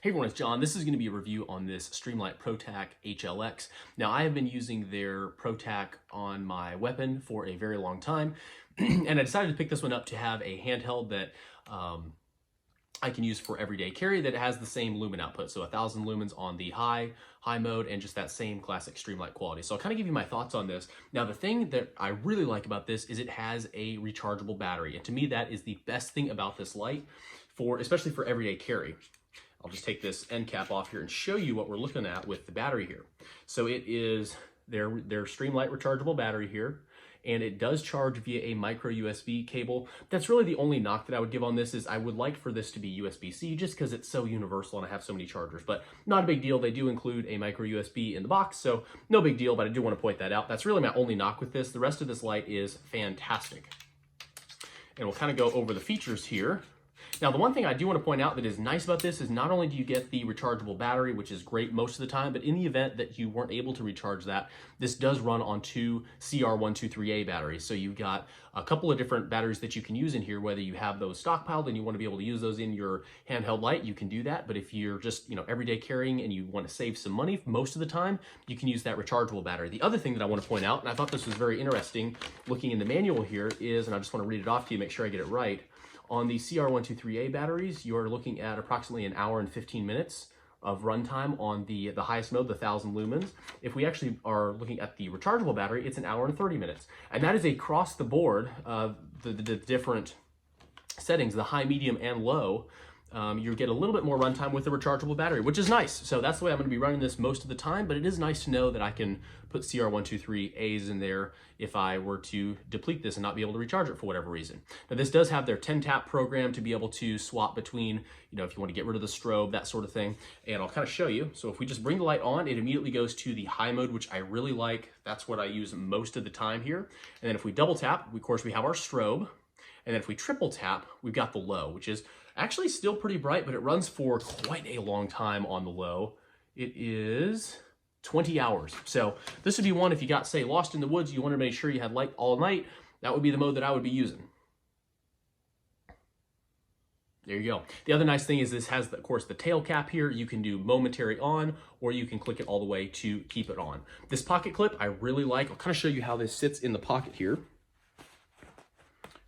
Hey everyone, it's John. This is going to be a review on this Streamlight ProTac HLX. Now, I have been using their ProTac on my weapon for a very long time, and I decided to pick this one up to have a handheld that I can use for everyday carry that has the same lumen output. So 1,000 lumens on the high mode and just that same classic Streamlight quality. So I'll kind of give you my thoughts on this. Now, the thing that I really like about this is it has a rechargeable battery. And to me, that is the best thing about this light, especially for everyday carry. I'll just take this end cap off here and show you what we're looking at with the battery here. So it is their Streamlight rechargeable battery here, and it does charge via a micro USB cable. That's really the only knock that I would give on this. Is I would like for this to be USB-C just because it's so universal and I have so many chargers, but not a big deal. They do include a micro USB in the box, so no big deal, but I do want to point that out. That's really my only knock with this. The rest of this light is fantastic. And we'll kind of go over the features here. Now, the one thing I do want to point out that is nice about this is not only do you get the rechargeable battery, which is great most of the time, but in the event that you weren't able to recharge that, this does run on two CR123A batteries. So you've got a couple of different batteries that you can use in here, whether you have those stockpiled and you want to be able to use those in your handheld light, you can do that. But if you're just, everyday carrying and you want to save some money most of the time, you can use that rechargeable battery. The other thing that I want to point out, and I thought this was very interesting looking in the manual here is, and I just want to read it off to you, make sure I get it right. On the CR123A batteries, you're looking at approximately 1 hour and 15 minutes of runtime on the highest mode, the 1,000 lumens. If we actually are looking at the rechargeable battery, it's 1 hour and 30 minutes. And that is across the board, the different settings, the high, medium, and low. You get a little bit more runtime with the rechargeable battery, which is nice. So that's the way I'm going to be running this most of the time, but it is nice to know that I can put CR123As in there if I were to deplete this and not be able to recharge it for whatever reason. Now, this does have their 10-tap program to be able to swap between, if you want to get rid of the strobe, that sort of thing. And I'll kind of show you. So if we just bring the light on, it immediately goes to the high mode, which I really like. That's what I use most of the time here. And then if we double tap, of course, we have our strobe. And then if we triple tap, we've got the low, which is actually still pretty bright, but it runs for quite a long time on the low. It is 20 hours. So this would be one if you got, say, lost in the woods, you want to make sure you had light all night, that would be the mode that I would be using. There you go. The other nice thing is this has, of course, the tail cap here. You can do momentary on, or you can click it all the way to keep it on. This pocket clip I really like. I'll kind of show you how this sits in the pocket here.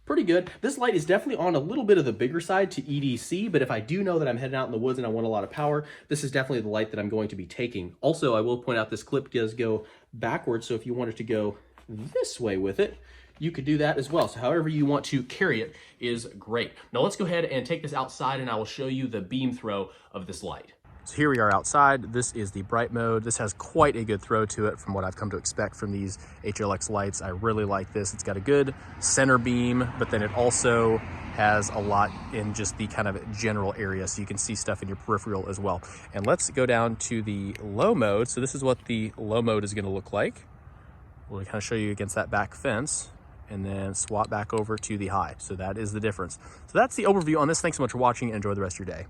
Pretty good. This light is definitely on a little bit of the bigger side to EDC, but if I do know that I'm heading out in the woods and I want a lot of power, this is definitely the light that I'm going to be taking. Also, I will point out this clip does go backwards, so if you wanted to go this way with it, you could do that as well. So however you want to carry it is great. Now let's go ahead and take this outside and I will show you the beam throw of this light. So here we are outside. This is the bright mode. This has quite a good throw to it from what I've come to expect from these HLX lights. I really like this. It's got a good center beam, but then it also has a lot in just the kind of general area, so you can see stuff in your peripheral as well. And let's go down to the low mode. So this is what the low mode is gonna look like. We'll kind of show you against that back fence and then swap back over to the high. So that is the difference. So that's the overview on this. Thanks so much for watching and enjoy the rest of your day.